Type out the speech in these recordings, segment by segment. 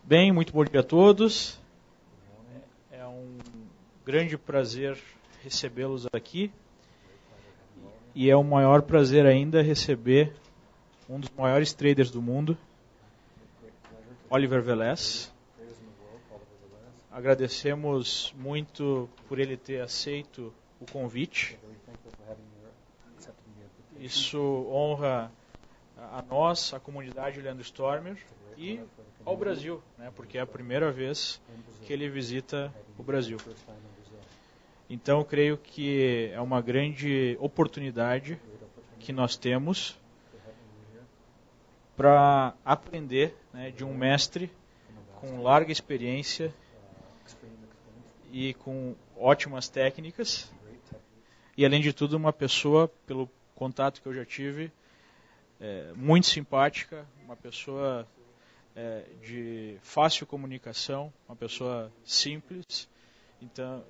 Bem, muito bom dia a todos. É um grande prazer recebê-los aqui. E é um maior prazer ainda receber um dos maiores traders do mundo, Oliver Velez. Agradecemos muito por ele ter aceito o convite. Isso honra a nós, a comunidade Leandro Stormer e ao Brasil, né, porque é a primeira vez que ele visita o Brasil. Então, creio que é uma grande oportunidade que nós temos para aprender, né, de um mestre com larga experiência e com ótimas técnicas e, além de tudo, uma pessoa, pelo contato que eu já tive, muito simpática, uma pessoa de fácil comunicação, uma pessoa simples. Então,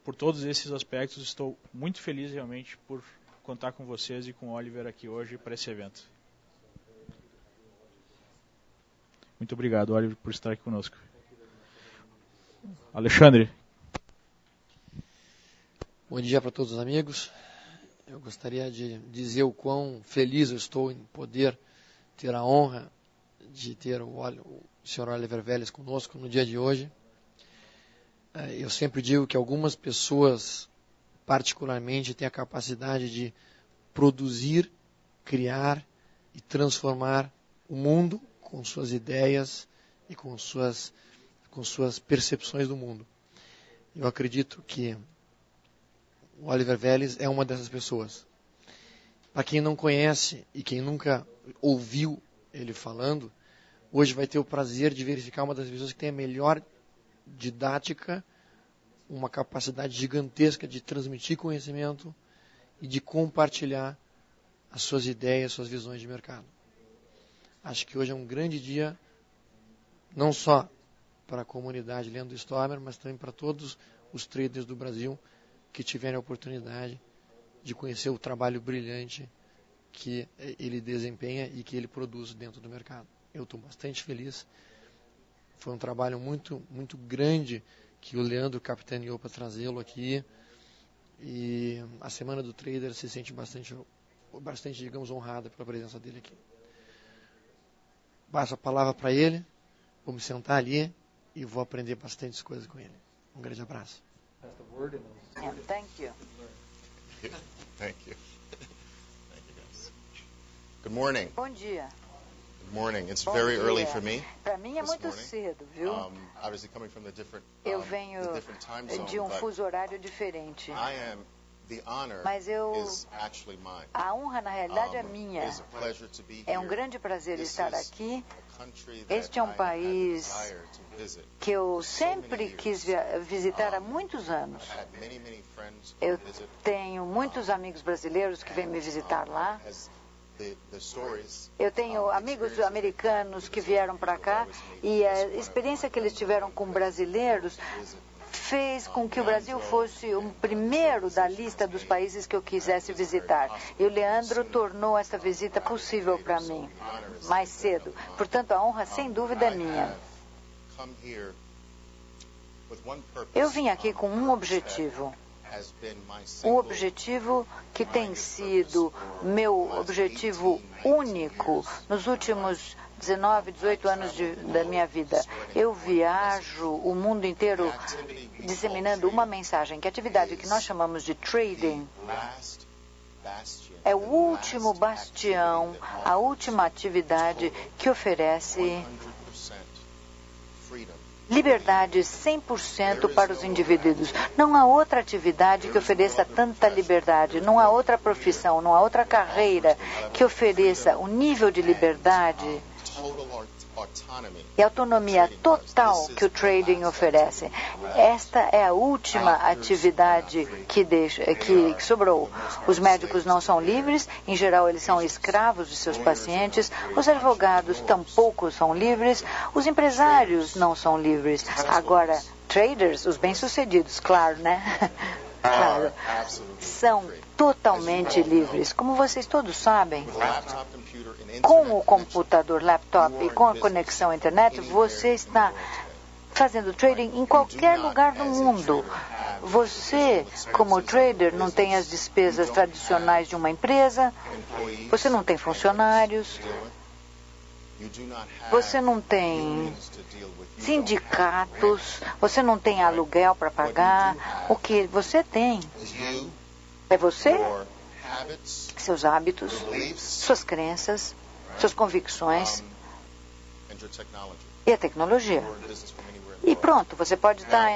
por todos esses aspectos, estou muito feliz realmente por contar com vocês e com o Oliver aqui hoje para esse evento. Muito obrigado, Oliver, por estar aqui conosco. Alexandre. Bom dia para todos os amigos. Eu gostaria de dizer o quão feliz eu estou em poder ter a honra de ter o Sr. Oliver Velez conosco no dia de hoje. Eu sempre digo que algumas pessoas, particularmente, têm a capacidade de produzir, criar e transformar o mundo com suas ideias e com suas percepções do mundo. Eu acredito que o Oliver Velez é uma dessas pessoas. Para quem não conhece e quem nunca ouviu ele falando, hoje vai ter o prazer de verificar uma das pessoas que tem a melhor didática, uma capacidade gigantesca de transmitir conhecimento e de compartilhar as suas ideias, suas visões de mercado. Acho que hoje é um grande dia, não só para a comunidade Leandro Stormer, mas também para todos os traders do Brasil que tiverem a oportunidade de conhecer o trabalho brilhante que ele desempenha e que ele produz dentro do mercado. Eu estou bastante feliz. Foi um trabalho muito, muito grande que o Leandro capitaneou para trazê-lo aqui. E a Semana do Trader se sente bastante, digamos, honrada pela presença dele aqui. Passo a palavra para ele. Vou me sentar ali e vou aprender bastante coisas com ele. Um grande abraço. Thank you. Thank you. Thank you, guys. Good morning. Bom dia. Good morning. It's Bom very dia. early for me. Para mim é this muito morning. cedo, viu? Obviously coming from the different time zone, de um but fuso horário diferente. the honor Mas is actually mine. a honra na realidade é minha. It is a pleasure to be É um here. grande prazer This estar is aqui. a country that Este é um I have had the país desire to visit. que eu so many sempre years. quis visitar há muitos anos. I've had many friends who Eu visit. tenho muitos amigos brasileiros que vêm me visitar lá. As the stories, Eu tenho amigos americanos que vieram para cá e a experiência que eles tiveram com brasileiros fez com que o Brasil fosse o primeiro da lista dos países que eu quisesse visitar. E o Leandro tornou essa visita possível para mim mais cedo. Portanto, a honra, sem dúvida, é minha. Eu vim aqui com um objetivo. Um objetivo que tem sido meu objetivo único nos últimos 19, 18 anos da minha vida. Eu viajo o mundo inteiro disseminando uma mensagem, que a atividade que nós chamamos de trading é o último bastião, a última atividade que oferece liberdade 100% para os indivíduos. Não há outra atividade que ofereça tanta liberdade, não há outra profissão, não há outra carreira que ofereça o nível de liberdade e autonomia total que o trading oferece. Esta é a última atividade que sobrou. Os médicos não são livres, em geral eles são escravos de seus pacientes, os advogados tampouco são livres, os empresários não são livres. Agora, traders, os bem-sucedidos, claro, né? Claro, são totalmente livres. Como vocês todos sabem, com o computador, laptop e com a conexão à internet, você está fazendo trading em qualquer lugar do mundo. Você, como trader, não tem as despesas tradicionais de uma empresa, você não tem funcionários, você não tem sindicatos, você não tem aluguel para pagar. O que você tem é você, seus hábitos, suas crenças, suas convicções e a tecnologia. E pronto, você pode estar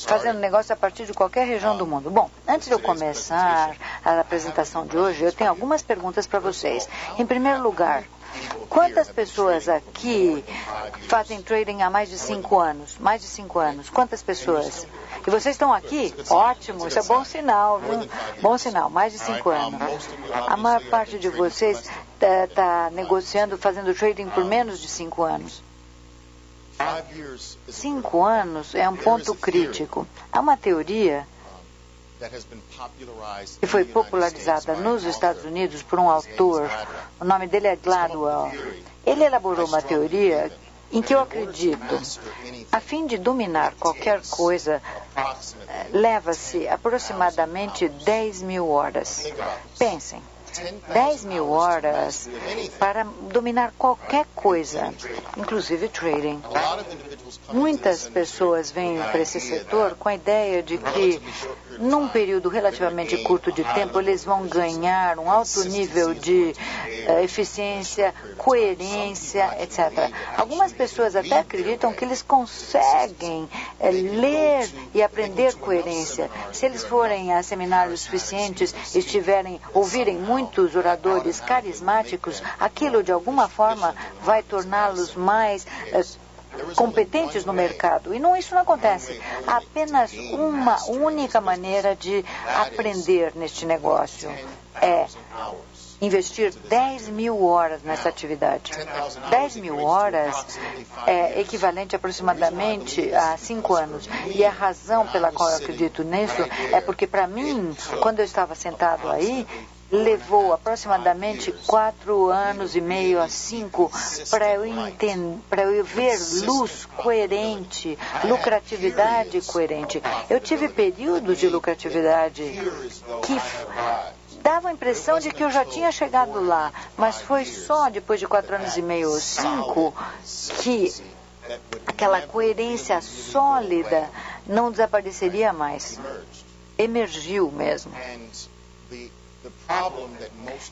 fazendo negócio a partir de qualquer região do mundo. Bom, antes de eu começar a apresentação de hoje, eu tenho algumas perguntas para vocês. Em primeiro lugar, quantas pessoas aqui fazem trading há mais de 5 anos? Mais de 5 anos. Quantas pessoas? E vocês estão aqui? Ótimo, isso é bom sinal, viu? Bom sinal, mais de 5 anos. A maior parte de vocês está negociando, fazendo trading por menos de 5 anos. 5 anos é um ponto crítico. Há uma teoria que foi popularizada nos Estados Unidos por um autor, o nome dele é Gladwell. Ele elaborou uma teoria em que eu acredito. A fim de dominar qualquer coisa, leva-se aproximadamente 10.000 horas. Pensem. 10.000 horas para dominar qualquer coisa, inclusive trading. Muitas pessoas vêm para esse setor com a ideia de que, num período relativamente curto de tempo, eles vão ganhar um alto nível de eficiência, coerência, etc. Algumas pessoas até acreditam que eles conseguem ler e aprender coerência. Se eles forem a seminários suficientes e ouvirem muitos oradores carismáticos, aquilo de alguma forma vai torná-los mais competentes no mercado. E isso não acontece. Há apenas uma única maneira de aprender neste negócio. É investir 10.000 horas nessa atividade. 10.000 horas é equivalente aproximadamente a 5 anos. E a razão pela qual eu acredito nisso é porque, para mim, quando eu estava sentado aí, levou aproximadamente 4 anos e meio a 5 para eu ver luz coerente, lucratividade coerente. Eu tive períodos de lucratividade que dava a impressão de que eu já tinha chegado lá, mas foi só depois de 4 anos e meio ou 5 que aquela coerência sólida não desapareceria mais. Emergiu mesmo.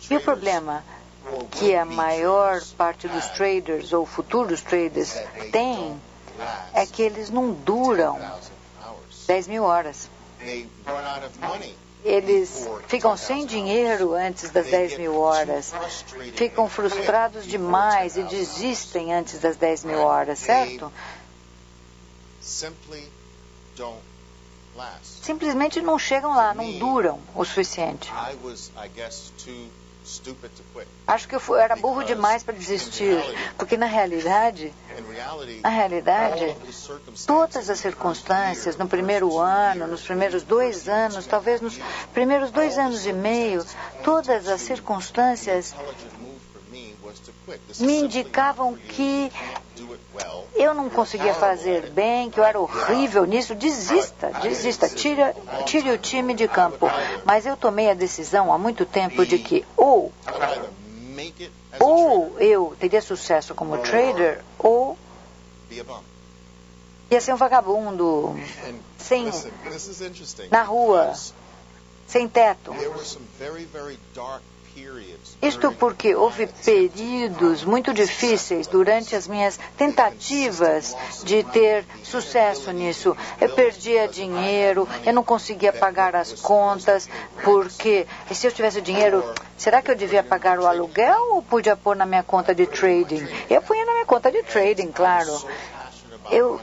E o problema que a maior parte dos traders ou futuros traders tem é que eles não duram 10.000 horas. Eles ficam sem dinheiro antes das 10.000 horas, ficam frustrados demais e desistem antes das 10.000 horas, certo? Simplesmente não chegam lá, não duram o suficiente. Acho que eu era burro demais para desistir, porque na realidade, todas as circunstâncias, no primeiro ano, nos primeiros 2 anos, talvez nos primeiros 2 anos e meio, todas as circunstâncias me indicavam que eu não conseguia fazer bem, que eu era horrível nisso. Desista, tire o time de campo. Mas eu tomei a decisão há muito tempo de que ou eu teria sucesso como trader, ou ia ser um vagabundo, na rua, sem teto. Isto porque houve períodos muito difíceis durante as minhas tentativas de ter sucesso nisso. Eu perdia dinheiro, eu não conseguia pagar as contas, porque se eu tivesse dinheiro, será que eu devia pagar o aluguel ou podia pôr na minha conta de trading? Eu punha na minha conta de trading, claro. Eu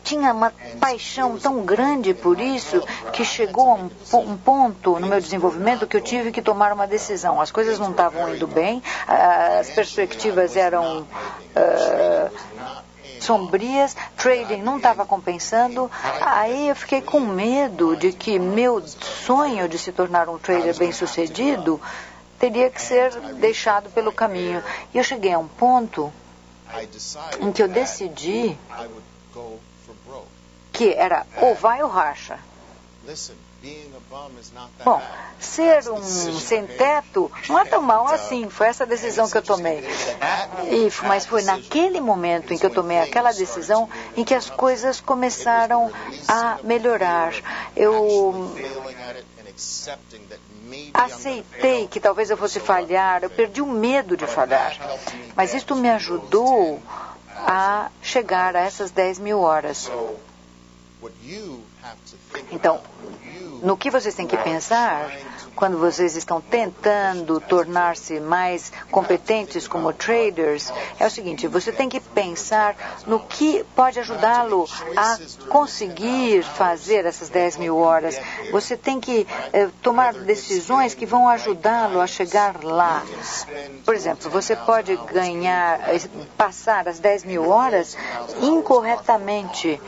tinha uma paixão tão grande por isso que chegou a um ponto no meu desenvolvimento que eu tive que tomar uma decisão. As coisas não estavam indo bem, as perspectivas eram sombrias, trading não estava compensando. Aí eu fiquei com medo de que meu sonho de se tornar um trader bem-sucedido teria que ser deixado pelo caminho. E eu cheguei a um ponto em que eu decidi que era ou vai ou racha. Bom, ser um sem-teto não é tão mal assim. Foi essa decisão que eu tomei. Mas foi naquele momento em que eu tomei aquela decisão em que as coisas começaram a melhorar. Eu aceitei que talvez eu fosse falhar. Eu perdi o medo de falhar. Mas isso me ajudou a chegar a essas 10.000 horas. Então, no que vocês têm que pensar quando vocês estão tentando tornar-se mais competentes como traders é o seguinte: você tem que pensar no que pode ajudá-lo a conseguir fazer essas 10.000 horas. Você tem que tomar decisões que vão ajudá-lo a chegar lá. Por exemplo, você pode passar as 10.000 horas incorretamente.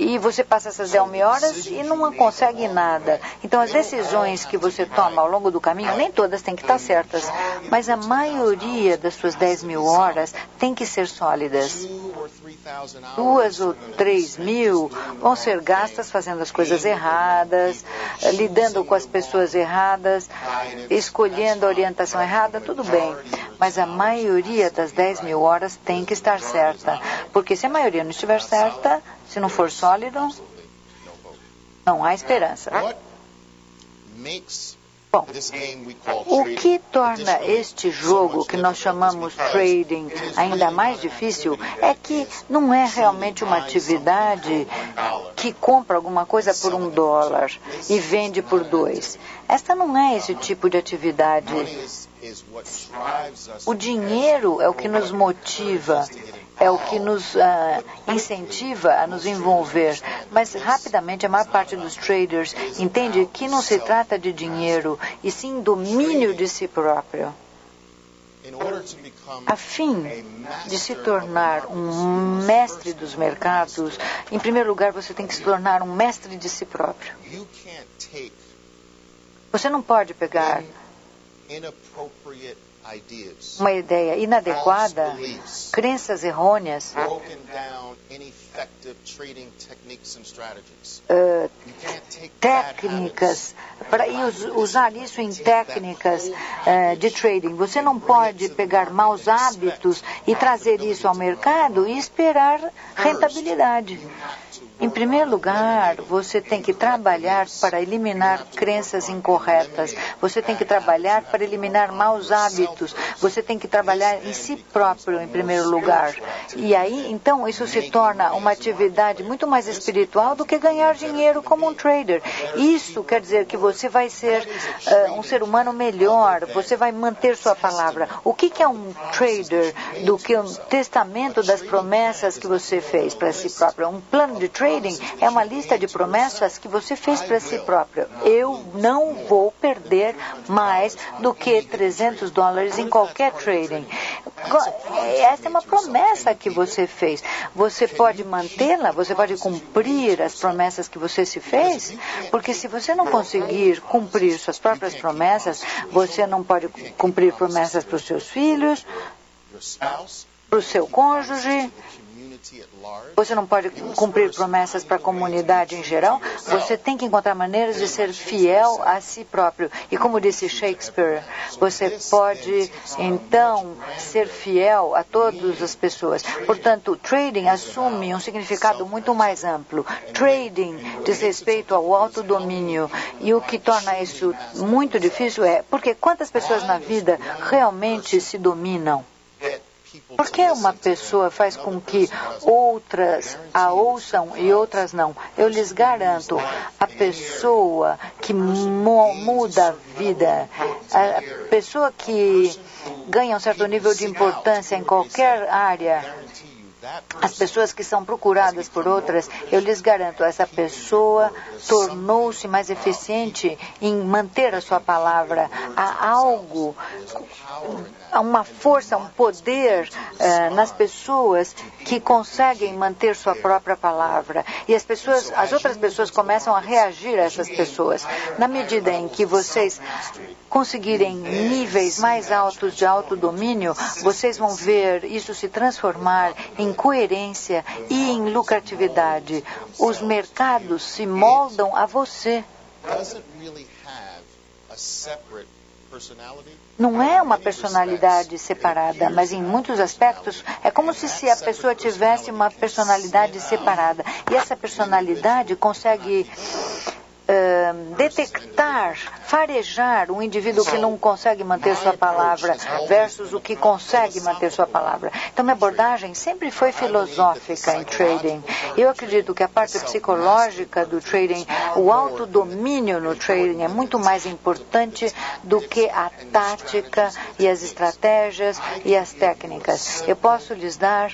E você passa essas 10.000 horas e não consegue nada. Então, as decisões que você toma ao longo do caminho, nem todas têm que estar certas, mas a maioria das suas 10.000 horas tem que ser sólidas. 2.000 ou 3.000 vão ser gastas fazendo as coisas erradas, lidando com as pessoas erradas, escolhendo a orientação errada, tudo bem. Mas a maioria das 10.000 horas tem que estar certa. Porque se a maioria não estiver certa, se não for sólido, não há esperança. Bom, o que torna este jogo que nós chamamos trading ainda mais difícil é que não é realmente uma atividade que compra alguma coisa por $1 e vende por 2. Esta não é esse tipo de atividade. O dinheiro é o que nos motiva, é o que nos incentiva a nos envolver. Mas, rapidamente, a maior parte dos traders entende que não se trata de dinheiro, e sim domínio de si próprio. A fim de se tornar um mestre dos mercados, em primeiro lugar, você tem que se tornar um mestre de si próprio. Você não pode pegar uma ideia inadequada, crenças errôneas, técnicas, e usar isso em técnicas de trading. Você não pode pegar maus hábitos e trazer isso ao mercado e esperar rentabilidade. Em primeiro lugar, você tem que trabalhar para eliminar crenças incorretas. Você tem que trabalhar para eliminar maus hábitos. Você tem que trabalhar em si próprio, em primeiro lugar. E aí, então, isso se torna uma atividade muito mais espiritual do que ganhar dinheiro como um trader. Isso quer dizer que você vai ser um ser humano melhor. Você vai manter sua palavra. O que é um trader do que um testamento das promessas que você fez para si próprio? Um plano de trading é uma lista de promessas que você fez para si próprio. Eu não vou perder mais do que $300 em qualquer trading. Essa é uma promessa que você fez. Você pode mantê-la? Você pode cumprir as promessas que você se fez? Porque se você não conseguir cumprir suas próprias promessas, você não pode cumprir promessas para os seus filhos, para o seu cônjuge. Você não pode cumprir promessas para a comunidade em geral. Você tem que encontrar maneiras de ser fiel a si próprio. E como disse Shakespeare, você pode, então, ser fiel a todas as pessoas. Portanto, trading assume um significado muito mais amplo. Trading diz respeito ao autodomínio. E o que torna isso muito difícil é porque quantas pessoas na vida realmente se dominam? Por que uma pessoa faz com que outras a ouçam e outras não? Eu lhes garanto, a pessoa que muda a vida, a pessoa que ganha um certo nível de importância em qualquer área, as pessoas que são procuradas por outras, eu lhes garanto, essa pessoa tornou-se mais eficiente em manter a sua palavra. Há algo, há uma força, um poder nas pessoas que conseguem manter sua própria palavra. E as outras pessoas começam a reagir a essas pessoas. Na medida em que vocês conseguirem níveis mais altos de autodomínio, vocês vão ver isso se transformar em coerência e em lucratividade. Os mercados se moldam a você. Não é uma personalidade separada, mas em muitos aspectos é como se a pessoa tivesse uma personalidade separada. E essa personalidade consegue detectar, farejar um indivíduo que não consegue manter sua palavra versus o que consegue manter sua palavra. Então, minha abordagem sempre foi filosófica em trading. Eu acredito que a parte psicológica do trading, o autodomínio no trading é muito mais importante do que a tática e as estratégias e as técnicas. Eu posso lhes dar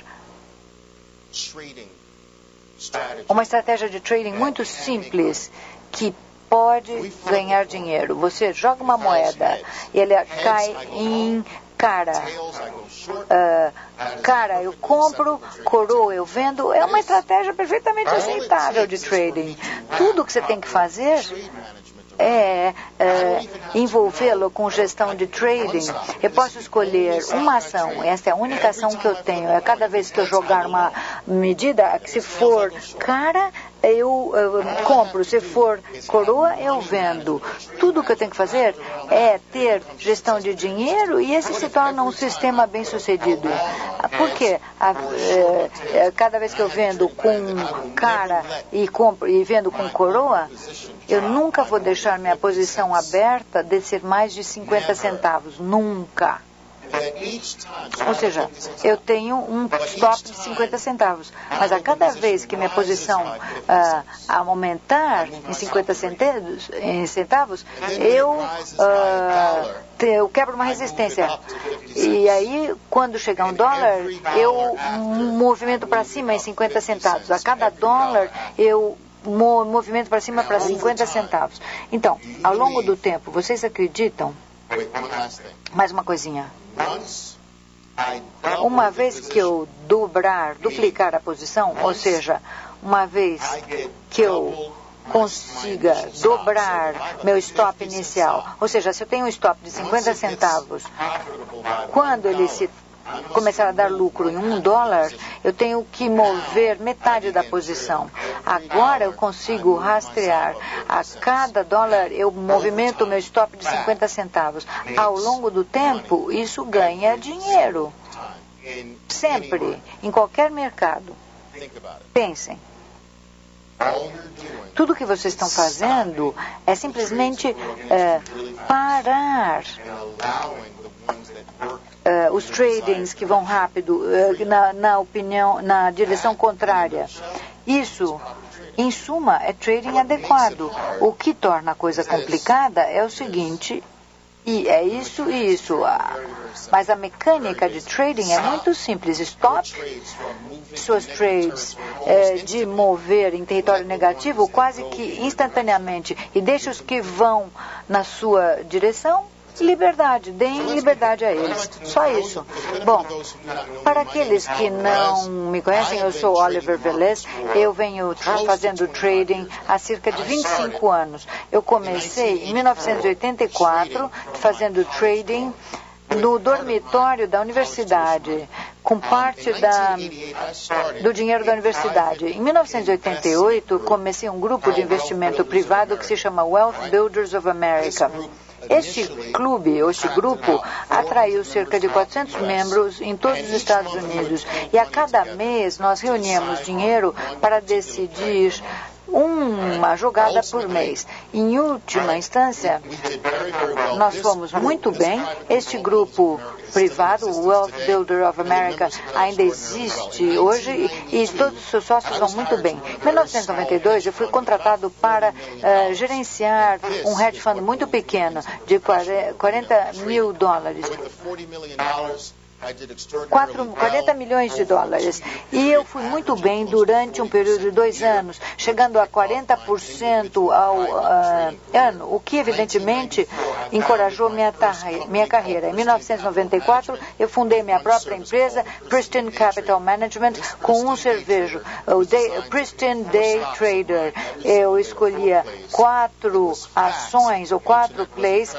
uma estratégia de trading muito simples que pode ganhar dinheiro. Você joga uma moeda e ele cai em cara. Cara, eu compro, coroa, eu vendo. É uma estratégia perfeitamente aceitável de trading. Tudo que você tem que fazer é envolvê-lo com gestão de trading. Eu posso escolher uma ação, essa é a única ação que eu tenho. É cada vez que eu jogar uma medida, se for cara, eu compro, se for coroa, eu vendo. Tudo que eu tenho que fazer é ter gestão de dinheiro e esse se torna um sistema bem sucedido. Por quê? Cada vez que eu vendo com cara e compro e vendo com coroa, eu nunca vou deixar minha posição aberta descer mais de 50 centavos. Nunca. Ou seja, eu tenho um stop de 50 centavos. Mas a cada vez que minha posição aumentar em 50 centavos, eu quebro uma resistência. E aí, quando chegar $1, eu movimento para cima em 50 centavos. A cada dólar, eu movimento para cima para 50 centavos. Então, ao longo do tempo, vocês acreditam? Mais uma coisinha. Uma vez que eu duplicar a posição, ou seja, uma vez que eu consiga dobrar meu stop inicial, ou seja, se eu tenho um stop de 50 centavos, quando ele começar a dar lucro em $1, eu tenho que mover metade da posição. Agora eu consigo rastrear. A cada dólar eu movimento o meu stop de 50 centavos. Ao longo do tempo, isso ganha dinheiro. Sempre, em qualquer mercado. Pensem. Tudo que vocês estão fazendo é simplesmente parar os tradings que vão rápido na direção contrária. Isso, em suma, é trading adequado. O que torna a coisa complicada é o seguinte, e é isso e isso. Mas a mecânica de trading é muito simples. Stop suas trades de mover em território negativo quase que instantaneamente e deixe os que vão na sua direção. Liberdade, deem liberdade a eles. Só isso. Bom, para aqueles que não me conhecem, eu sou Oliver Velez. Eu venho fazendo trading há cerca de 25 anos. Eu comecei em 1984 fazendo trading no dormitório da universidade, com parte do dinheiro da universidade. Em 1988, comecei um grupo de investimento privado que se chama Wealth Builders of America. Este grupo atraiu cerca de 400 membros em todos os Estados Unidos. E a cada mês nós reuníamos dinheiro para decidir uma jogada por mês. Em última instância, nós fomos muito bem. Este grupo privado, o Wealth Builder of America, ainda existe hoje e todos os seus sócios vão muito bem. Em 1992, eu fui contratado para gerenciar um hedge fund muito pequeno, de $40 mil. 40 milhões de dólares. E eu fui muito bem durante um período de 2 anos, chegando a 40% ao ano, o que evidentemente encorajou minha carreira. Em 1994, eu fundei minha própria empresa, Pristine Capital Management, com um cervejo, o Pristine Day Trader. Eu escolhia 4 ações ou 4 plays,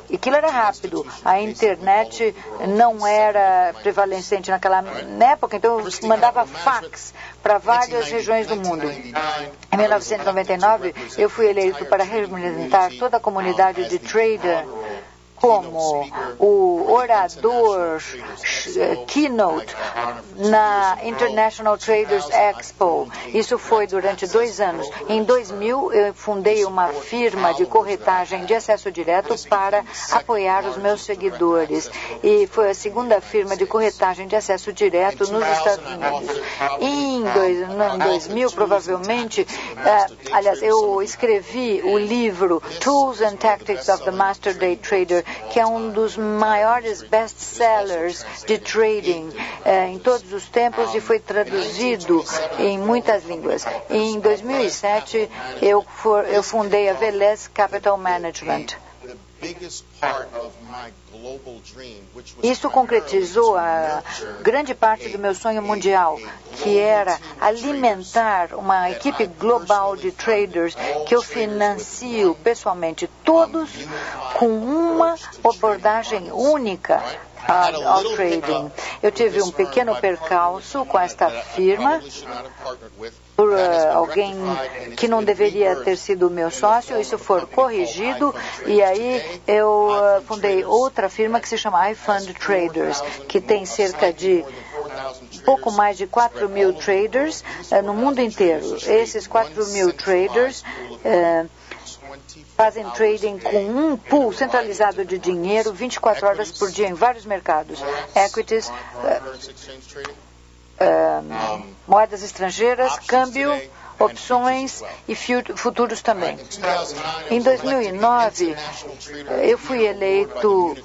e aquilo era rápido. A internet não era prevalecente naquela época, então eu mandava fax para várias regiões do mundo. Em 1999, eu fui eleito para representar toda a comunidade de trader como o orador keynote na International Traders Expo. Isso foi durante 2 anos. Em 2000, eu fundei uma firma de corretagem de acesso direto para apoiar os meus seguidores. E foi a segunda firma de corretagem de acesso direto nos Estados Unidos. Em 2000, provavelmente, aliás, eu escrevi o livro Tools and Tactics of the Master Day Trader, que é um dos maiores best-sellers de trading em todos os tempos e foi traduzido em muitas línguas. Em 2007, eu fundei a Velez Capital Management. Isso concretizou a grande parte do meu sonho mundial, que era alimentar uma equipe global de traders que eu financio pessoalmente, todos com uma abordagem única ao trading. Eu tive um pequeno percalço com esta firma, por alguém que não deveria ter sido meu sócio. Isso foi corrigido e aí eu fundei outra firma que se chama iFund Traders, que tem cerca de pouco mais de 4 mil traders no mundo inteiro. Esses 4 mil traders fazem trading com um pool centralizado de dinheiro 24 horas por dia em vários mercados. Equities, moedas estrangeiras, câmbio, opções e futuros também. Em 2009, eu fui eleito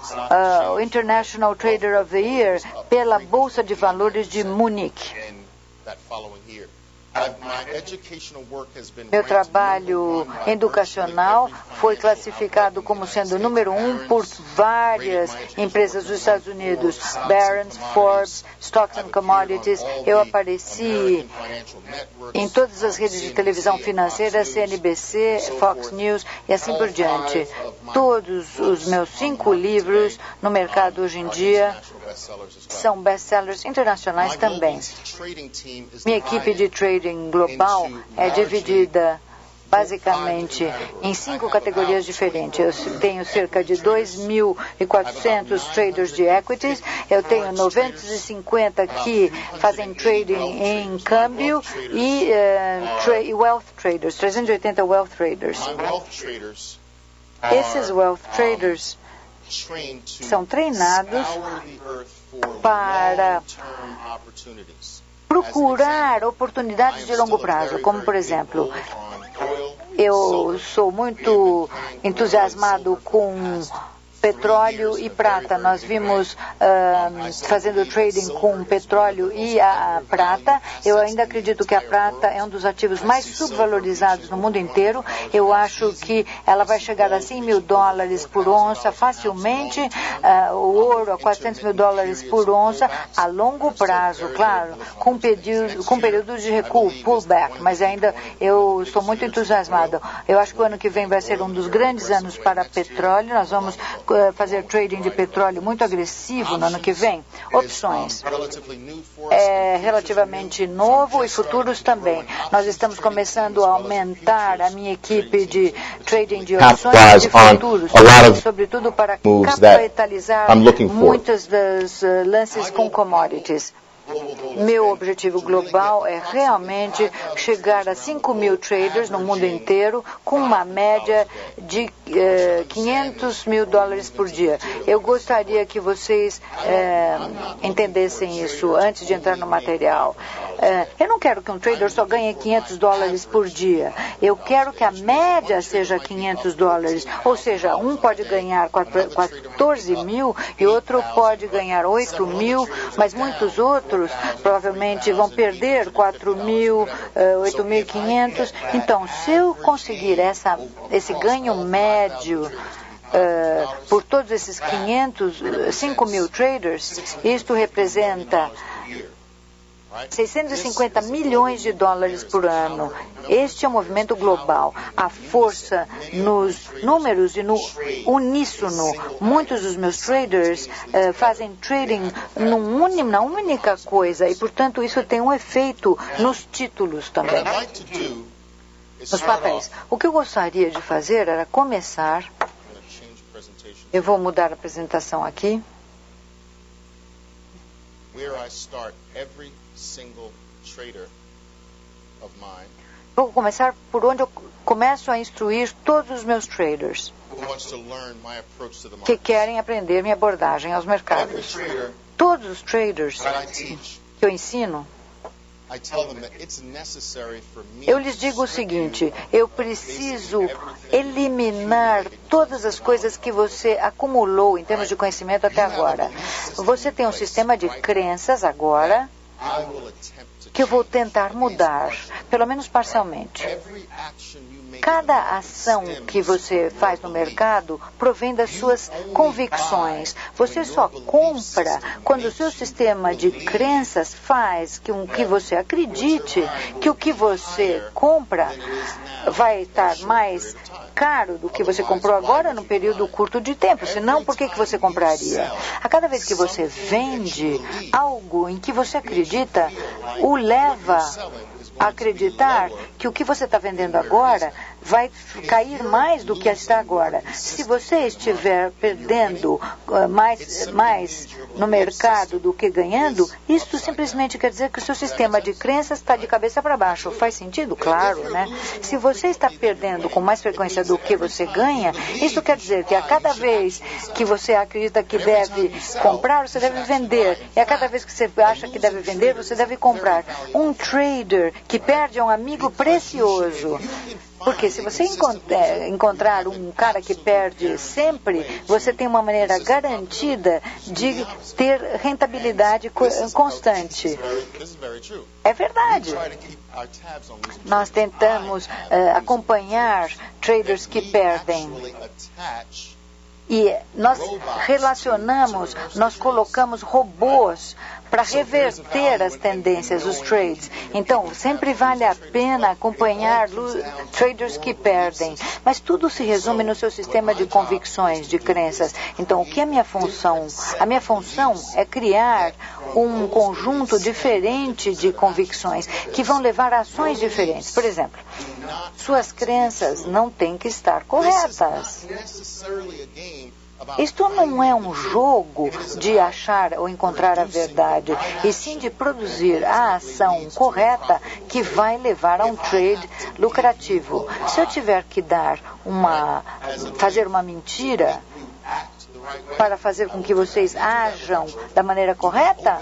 o International Trader of the Year pela Bolsa de Valores de Munique. Meu trabalho educacional foi classificado como sendo número 1 por várias empresas dos Estados Unidos, Barron's, Forbes, Stocks and Commodities. Eu apareci em todas as redes de televisão financeira, CNBC, Fox News e assim por diante. Todos os meus 5 livros no mercado hoje em dia são best-sellers internacionais também. Minha equipe de trading global é dividida basicamente em 5 categorias diferentes. Eu tenho cerca de 2.400 traders de equities, eu tenho 950 que fazem trading em câmbio e wealth traders, 380 wealth traders. Esses wealth traders são treinados para procurar oportunidades de longo prazo, como, por exemplo, eu sou muito entusiasmado com petróleo e prata. Nós vimos fazendo trading com petróleo e a prata. Eu ainda acredito que a prata é um dos ativos mais subvalorizados no mundo inteiro. Eu acho que ela vai chegar a $100 mil por onça facilmente, o ouro a $400 mil por onça a longo prazo, claro, com períodos de recuo, pullback, mas ainda eu estou muito entusiasmado. Eu acho que o ano que vem vai ser um dos grandes anos para petróleo. Nós vamos fazer trading de petróleo muito agressivo no ano que vem. Opções é relativamente novo e futuros também. Nós estamos começando a aumentar a minha equipe de trading de opções e de futuros, sobretudo para capitalizar muitas das lances com commodities. Meu objetivo global é realmente chegar a 5 mil traders no mundo inteiro com uma média de $500 mil por dia. Eu gostaria que vocês entendessem isso antes de entrar no material. Eu não quero que um trader só ganhe $500 por dia. Eu quero que a média seja $500. Ou seja, um pode ganhar 14 mil e outro pode ganhar 8 mil, mas muitos outros provavelmente vão perder 4 mil, 8.500. Então, se eu conseguir esse ganho médio por todos esses 5 mil traders, isto representa $650 milhões por ano. Este é um movimento global. A força nos números e no uníssono. Muitos dos meus traders fazem trading na única coisa e, portanto, isso tem um efeito nos títulos também, nos papéis. O que eu gostaria de fazer era começar. Eu vou mudar a apresentação aqui. Vou começar por onde eu começo a instruir todos os meus traders que querem aprender minha abordagem aos mercados. Todos os traders que eu ensino, eu lhes digo o seguinte: eu preciso eliminar todas as coisas que você acumulou em termos de conhecimento até agora. Você tem um sistema de crenças agora que eu vou tentar mudar, pelo menos parcialmente. Cada ação que você faz no mercado provém das suas convicções. Você só compra quando o seu sistema de crenças faz que você acredite que o que você compra vai estar mais caro do que você comprou agora num período curto de tempo. Senão, por que você compraria? A cada vez que você vende algo em que você acredita, o leva a acreditar que o que você está vendendo agora vai cair mais do que está agora. Se você estiver perdendo mais no mercado do que ganhando, isso simplesmente quer dizer que o seu sistema de crenças está de cabeça para baixo. Faz sentido? Claro, né? Se você está perdendo com mais frequência do que você ganha, isso quer dizer que a cada vez que você acredita que deve comprar, você deve vender. E a cada vez que você acha que deve vender, você deve comprar. Um trader que perde é um amigo precioso. Porque se você encontrar um cara que perde sempre, você tem uma maneira garantida de ter rentabilidade constante. É verdade. Nós tentamos acompanhar traders que perdem. E nós nós colocamos robôs para reverter as tendências, os trades. Então, sempre vale a pena acompanhar traders que perdem. Mas tudo se resume no seu sistema de convicções, de crenças. Então, o que é a minha função? A minha função é criar um conjunto diferente de convicções que vão levar a ações diferentes. Por exemplo, suas crenças não têm que estar corretas. Isto não é um jogo de achar ou encontrar a verdade, e sim de produzir a ação correta que vai levar a um trade lucrativo. Se eu tiver que fazer uma mentira para fazer com que vocês ajam da maneira correta,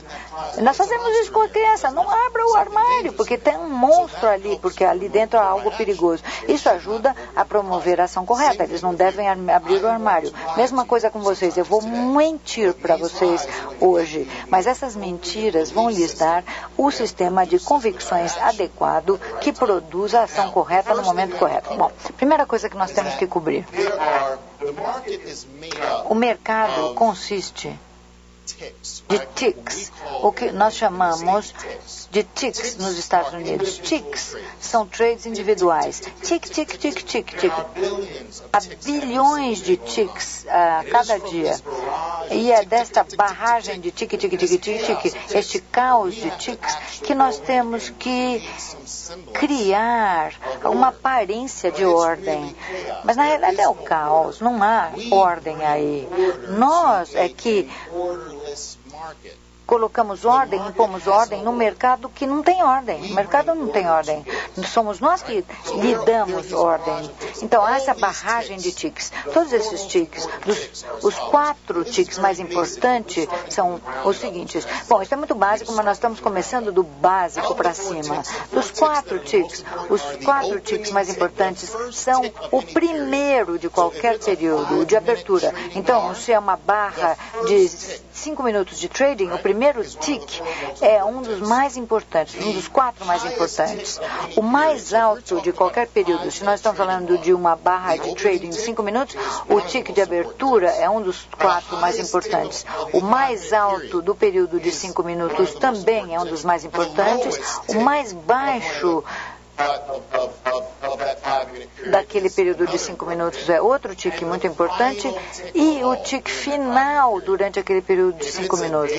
nós fazemos isso com a criança. Não abra o armário, porque tem um monstro ali, porque ali dentro há algo perigoso. Isso ajuda a promover a ação correta. Eles não devem abrir o armário. Mesma coisa com vocês. Eu vou mentir para vocês hoje, mas essas mentiras vão lhes dar o sistema de convicções adequado que produz a ação correta no momento correto. Bom, primeira coisa que nós temos que cobrir. O mercado consiste de ticks, o que nós chamamos de ticks nos Estados Unidos. Ticks são trades individuais. Tick, tick, tick, tick, tick. Há bilhões de ticks a cada dia. E é desta barragem de tick, tick, tick, tick, tick, este caos de ticks, que nós temos que criar uma aparência de ordem. Mas na realidade é o caos, não há ordem aí. Nós é que colocamos ordem, impomos ordem no mercado que não tem ordem. O mercado não tem ordem. Somos nós que lhe damos ordem. Então, há essa barragem de tiques. Todos esses tiques, os 4 tiques mais importantes são os seguintes. Bom, isso é muito básico, mas nós estamos começando do básico para cima. Dos 4 tiques, os 4 tiques mais importantes são o primeiro de qualquer período de abertura. Então, se é uma barra de 5 minutos de trading, o primeiro tick é um dos mais importantes, um dos 4 mais importantes. O mais alto de qualquer período, se nós estamos falando de uma barra de trading de 5 minutos, o tick de abertura é um dos 4 mais importantes. O mais alto do período de 5 minutos também é um dos mais importantes. O mais baixo daquele período de 5 minutos é outro tique muito importante, e o tique final durante aquele período de 5 minutos.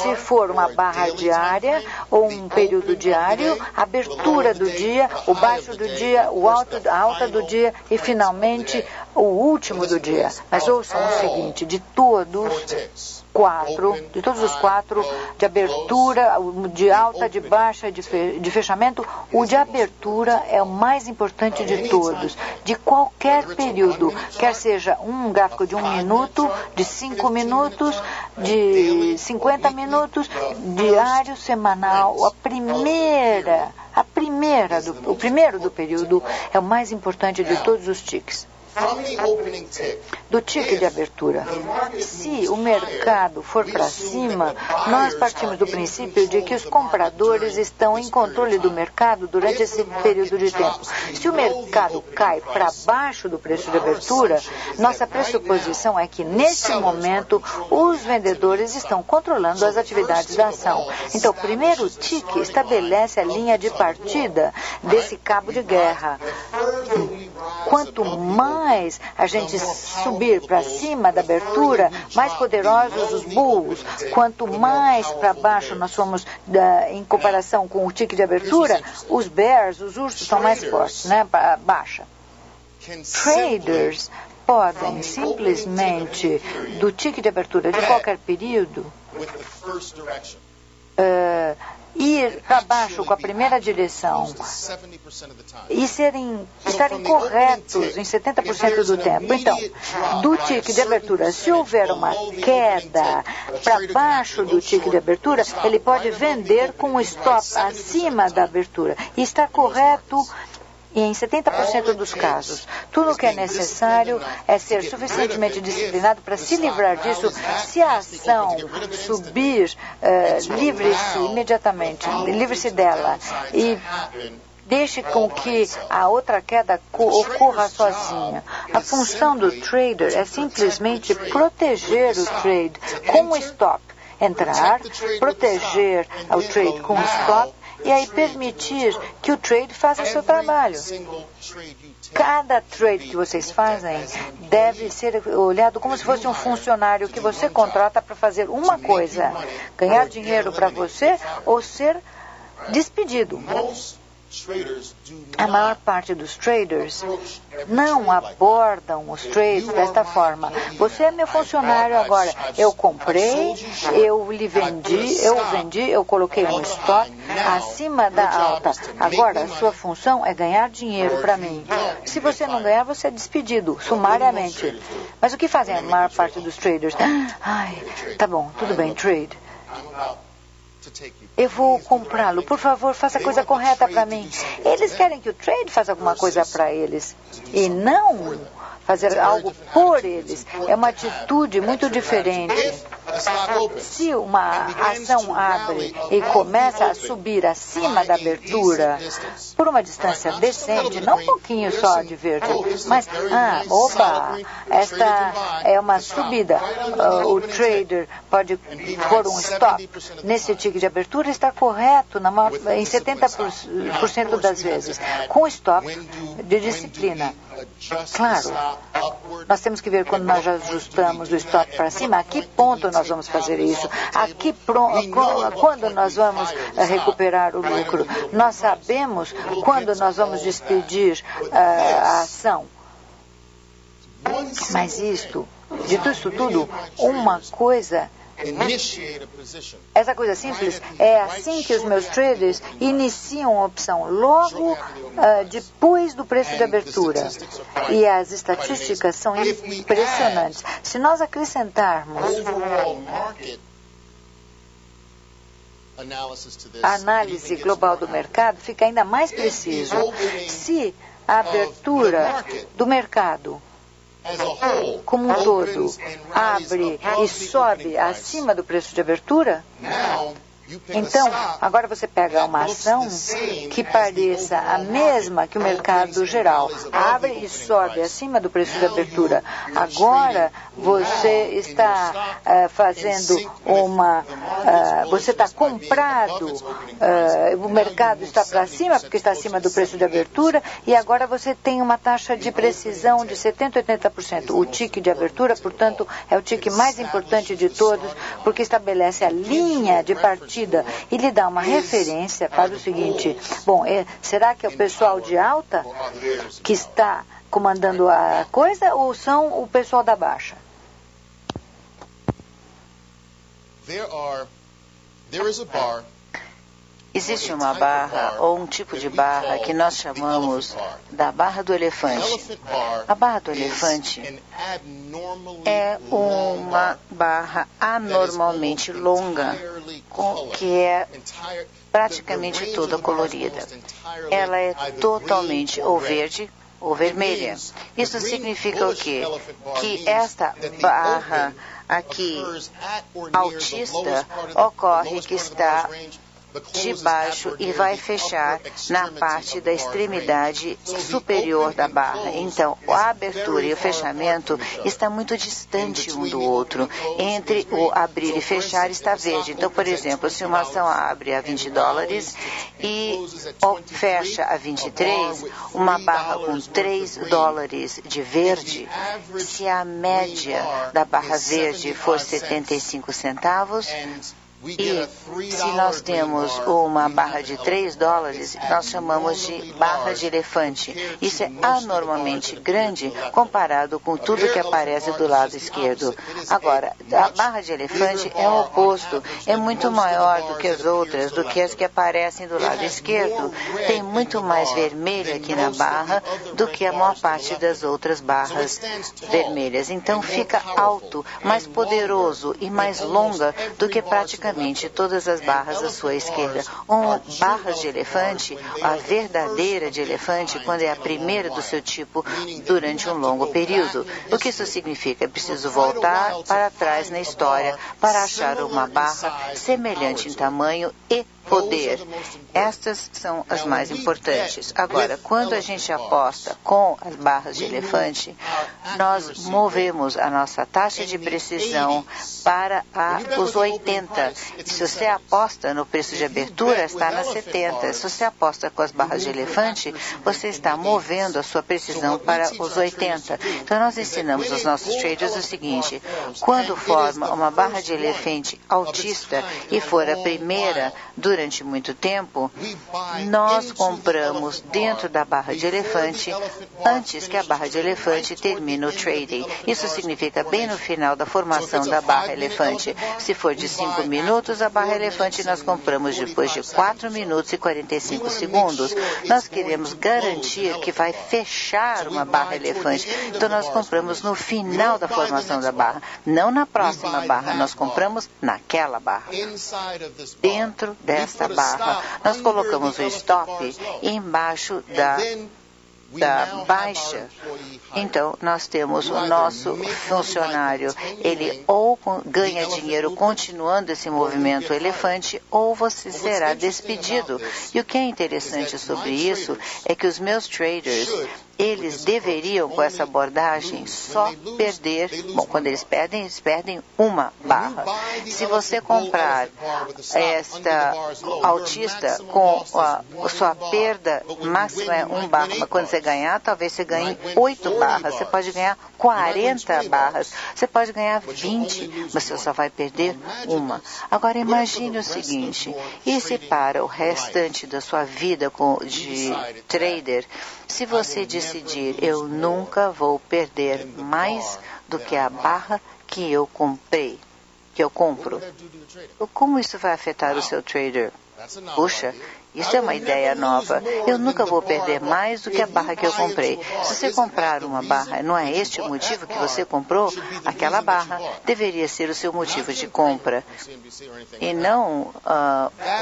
Se for uma barra diária ou um período diário, a abertura do dia, o baixo do dia, a alta do dia e finalmente o último do dia. Mas ouçam o seguinte, de todos os 4, de abertura, de alta, de baixa, de fechamento, o de abertura é o mais importante de todos, de qualquer período, quer seja um gráfico de 1 minuto, de 5 minutos, de 50 minutos, diário, semanal, o primeiro do período é o mais importante de todos os tiques. Do tique de abertura. Se o mercado for para cima, nós partimos do princípio de que os compradores estão em controle do mercado durante esse período de tempo. Se o mercado cai para baixo do preço de abertura, nossa pressuposição é que, nesse momento, os vendedores estão controlando as atividades da ação. Então, o primeiro tique estabelece a linha de partida desse cabo de guerra. Quanto mais a gente subir para cima da abertura, mais poderosos os bulls. Quanto mais para baixo nós somos em comparação com o tique de abertura, os bears, os ursos, são mais fortes, né? Para baixa. Traders podem simplesmente, do tique de abertura de qualquer período, ir para baixo com a primeira direção e estarem corretos em 70% do tempo. Então, do tique de abertura, se houver uma queda para baixo do tique de abertura, ele pode vender com o stop acima da abertura e estar correto em 70% dos casos. Tudo o que é necessário é ser suficientemente disciplinado para se livrar disso. Se a ação subir, livre-se imediatamente, livre-se dela e deixe com que a outra queda ocorra sozinha. A função do trader é simplesmente proteger o trade com o stop. Entrar, proteger o trade com o stop e aí permitir que o trade faça o seu trabalho. Cada trade que vocês fazem deve ser olhado como se fosse um funcionário que você contrata para fazer uma coisa: ganhar dinheiro para você ou ser despedido. A maior parte dos traders não abordam os trades desta forma. Você é meu funcionário agora. Eu comprei, eu vendi, eu coloquei um stop acima da alta. Agora, a sua função é ganhar dinheiro para mim. Se você não ganhar, você é despedido, sumariamente. Mas o que fazem a maior parte dos traders? Tá bom, tudo bem, trade. Eu vou comprá-lo. Por favor, faça a coisa correta para mim. Eles querem que o trade faça alguma coisa para eles e não fazer algo por eles. É uma atitude muito diferente. Se uma ação abre e começa a subir acima da abertura por uma distância decente, não um pouquinho só de verde, mas, esta é uma subida. O trader pode pôr um stop nesse tique de abertura e estar correto em 70% das vezes, com stop de disciplina. Claro, nós temos que ver quando nós ajustamos o stop para cima, a que ponto nós vamos fazer isso, quando nós vamos recuperar o lucro. Nós sabemos quando nós vamos despedir a ação. Mas dito isso tudo, uma coisa Essa coisa simples, é assim que os meus traders iniciam a opção, logo depois do preço de abertura. E as estatísticas são impressionantes. Se nós acrescentarmos a análise global do mercado, fica ainda mais preciso. Se a abertura do mercado como um todo abre e sobe acima do preço de abertura, então, agora você pega uma ação que pareça a mesma que o mercado geral, abre e sobe acima do preço de abertura. Agora, você está fazendo você está comprado, o mercado está para cima porque está acima do preço de abertura, e agora você tem uma taxa de precisão de 70% a 80%. O tique de abertura, portanto, é o tique mais importante de todos, porque estabelece a linha de partida e lhe dá uma referência para o seguinte: bom, será que é o pessoal de alta que está comandando a coisa ou são o pessoal da baixa? Existe uma barra ou um tipo de barra que nós chamamos da barra do elefante. A barra do elefante é uma barra anormalmente longa, que é praticamente toda colorida. Ela é totalmente ou verde ou vermelha. Isso significa o quê? Que esta barra aqui altista ocorre que está de baixo e vai fechar na parte da extremidade superior da barra. Então, a abertura e o fechamento está muito distante um do outro. Entre o abrir e fechar está verde. Então, por exemplo, se uma ação abre a $20 e fecha a 23, uma barra com $3 de verde, se a média da barra verde for 75 centavos, e se nós temos uma barra de $3, nós chamamos de barra de elefante. Isso é anormalmente grande comparado com tudo que aparece do lado esquerdo. Agora, a barra de elefante é o oposto. É muito maior do que as outras, do que as que aparecem do lado esquerdo. Tem muito mais vermelho aqui na barra do que a maior parte das outras barras vermelhas. Então, fica alto, mais poderoso e mais longa do que praticamente todas as barras à sua esquerda. Barras de elefante, a verdadeira de elefante, quando é a primeira do seu tipo durante um longo período. O que isso significa? É preciso voltar para trás na história para achar uma barra semelhante em tamanho e poder. Estas são as mais importantes. Agora, quando a gente aposta com as barras de elefante, nós movemos a nossa taxa de precisão para os 80. Se você aposta no preço de abertura, está nas 70. Se você aposta com as barras de elefante, você está movendo a sua precisão para os 80. Então, nós ensinamos aos nossos traders o seguinte: quando forma uma barra de elefante altista e for a primeira durante muito tempo, nós compramos dentro da barra de elefante antes que a barra de elefante termine o trading. Isso significa bem no final da formação da barra elefante. Se for de 5 minutos, a barra elefante nós compramos depois de 4 minutos e 45 segundos. Nós queremos garantir que vai fechar uma barra elefante. Então, nós compramos no final da formação da barra, não na próxima barra. Nós compramos naquela barra. Dentro desta barra, nós colocamos o stop embaixo da baixa. Então, nós temos o nosso funcionário, ele ou ganha dinheiro continuando esse movimento elefante, ou você será despedido. E o que é interessante sobre isso é que os meus traders, eles deveriam, com essa abordagem, só perder, quando eles perdem uma barra. Se você comprar esta altista com a sua perda máxima é 1 barra, mas quando você ganhar, talvez você ganhe 8 barras, você pode ganhar 40 barras, você pode ganhar 20, mas você só vai perder uma. Agora, imagine o seguinte: e se para o restante da sua vida de trader, se você decidir, eu nunca vou perder mais do que a barra que eu comprei. que eu compro. Como isso vai afetar o seu trader? Puxa, isso é uma ideia nova. Eu nunca vou perder mais do que a barra que eu comprei. Se você comprar uma barra, não é este o motivo que você comprou? Aquela barra deveria ser o seu motivo de compra. E não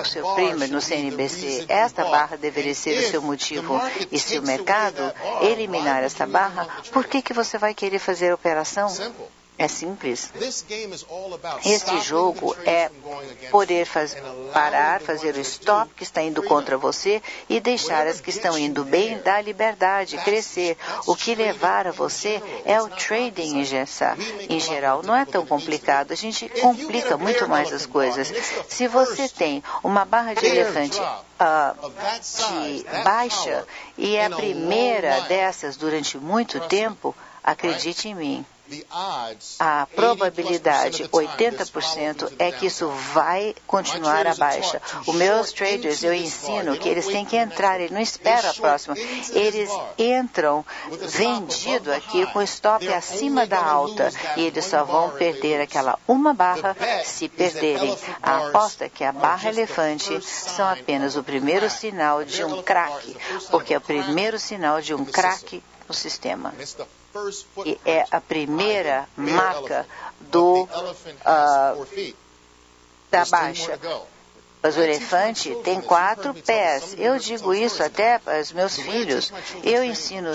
o seu primer no CNBC. Esta barra deveria ser o seu motivo. E se o mercado eliminar essa barra, por que você vai querer fazer a operação? É simples. Este jogo é poder parar, fazer o stop que está indo contra você e deixar as que estão indo bem dar liberdade, crescer. O que levar a você é o trading em geral. Não é tão complicado. A gente complica muito mais as coisas. Se você tem uma barra de elefante de baixa e é a primeira dessas durante muito tempo, acredite em mim. A probabilidade, 80%, é que isso vai continuar a baixa. Os meus traders, eu ensino que eles têm que entrar, eles não esperam a próxima. Eles entram vendido aqui com stop acima da alta e eles só vão perder aquela uma barra se perderem. A aposta é que a barra elefante são apenas o primeiro sinal de um crack, porque é o primeiro sinal de um crack no sistema. E é a primeira marca da baixa. Mas o elefante tem 4 pés. Eu digo isso até para os meus filhos. Eu ensino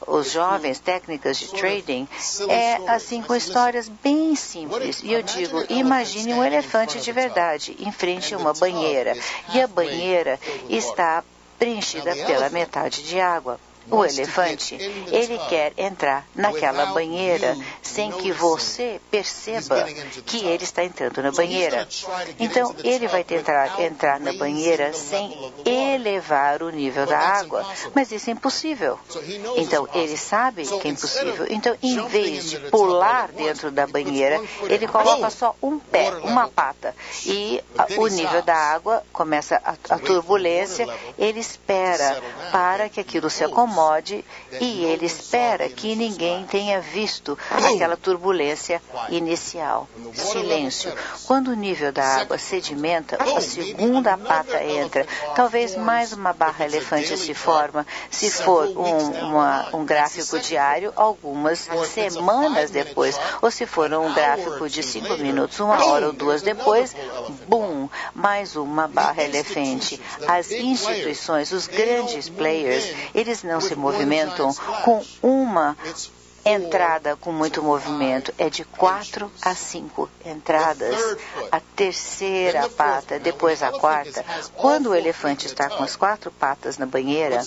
os jovens técnicas de trading. É assim, com histórias bem simples. E eu digo, imagine um elefante de verdade em frente a uma banheira. E a banheira está preenchida pela metade de água. O elefante, ele quer entrar naquela banheira sem que você perceba que ele está entrando na banheira. Então, ele vai tentar entrar na banheira sem elevar o nível da água, mas isso é impossível. Então, ele sabe que é impossível. Então, em vez de pular dentro da banheira, ele coloca só um pé, uma pata, e o nível da água começa a turbulência, ele espera para que aquilo se acomode e ele espera que ninguém tenha visto aquela turbulência inicial. Silêncio. Quando o nível da água sedimenta, a segunda pata entra. Talvez mais uma barra elefante se forma. Se for um gráfico diário, algumas semanas depois. Ou se for um gráfico de 5 minutos, 1 hora ou 2 depois, bum, mais uma barra elefante. As instituições, os grandes players, eles não se movimentam com uma entrada com muito movimento. É de 4 a 5 entradas. A terceira pata, depois a quarta. Quando o elefante está com as 4 patas na banheira,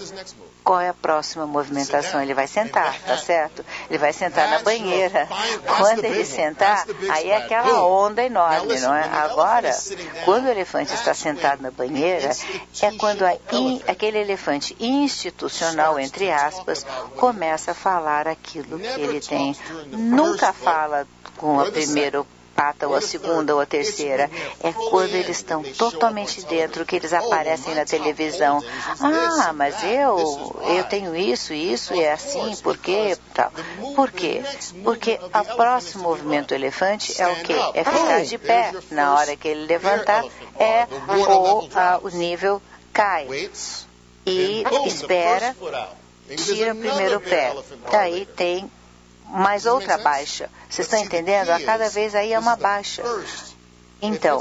qual é a próxima movimentação? Ele vai sentar, tá certo? Ele vai sentar na banheira. Quando ele sentar, aí é aquela onda enorme, não é? Agora, quando o elefante está sentado na banheira, é quando aquele elefante institucional, entre aspas, começa a falar aquilo que ele tem. Nunca fala com a primeira pata, ou a segunda, ou a terceira. É quando eles estão totalmente dentro que eles aparecem na televisão. Ah, mas eu tenho isso, e é assim, por quê? Tá. Por quê? Porque o próximo movimento do elefante é o quê? É ficar de pé. Na hora que ele levantar, o nível cai. E espera, tira o primeiro pé. Daí tem mais outra baixa. Vocês estão entendendo? A cada vez aí é uma baixa. Então,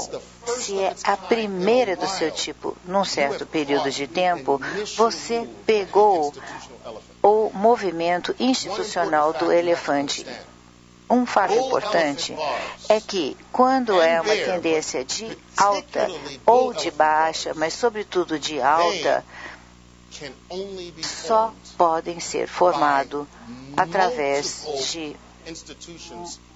se é a primeira do seu tipo num certo período de tempo, você pegou o movimento institucional do elefante. Um fato importante é que quando é uma tendência de alta ou de baixa, mas sobretudo de alta, só podem ser formados através de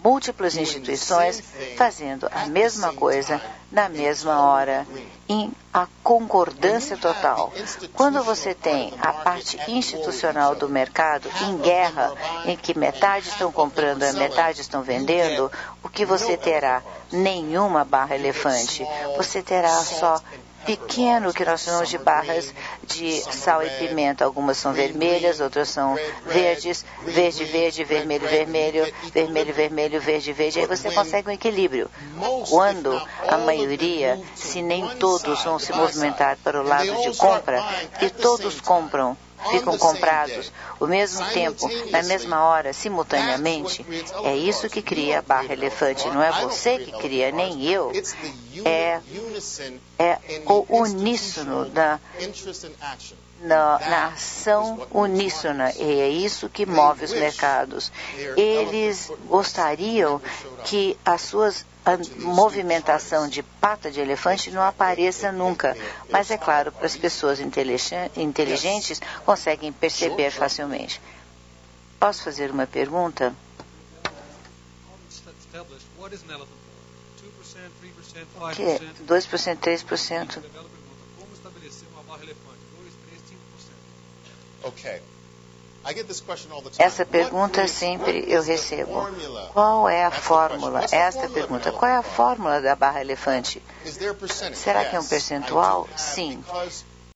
múltiplas instituições fazendo a mesma coisa na mesma hora, em a concordância total. Quando você tem a parte institucional do mercado em guerra, em que metade estão comprando e metade estão vendendo, o que você terá? Nenhuma barra elefante. Você terá só pequeno que nós chamamos de barras de sal e pimenta. Algumas são vermelhas, outras são verdes, verde, verde, vermelho, vermelho, vermelho, vermelho, verde, verde. Aí você consegue um equilíbrio. Quando a maioria, se nem todos vão se movimentar para o lado de compra, e todos compram, ficam comprados ao mesmo tempo, na mesma hora, simultaneamente, é isso que cria a barra elefante. Não é você que cria, nem eu. É o uníssono na ação uníssona, e é isso que move os mercados. Eles gostariam que a movimentação de pata de elefante não apareça nunca, mas é claro, para as pessoas inteligentes conseguem perceber facilmente. Posso fazer uma pergunta? O que é 2%, 3%? Como estabelecer uma barra elefante? 2, 3, 5%. Okay. Essa pergunta sempre eu recebo. Qual é a fórmula? Esta pergunta. Qual é a fórmula da barra elefante? Será que é um percentual? Sim.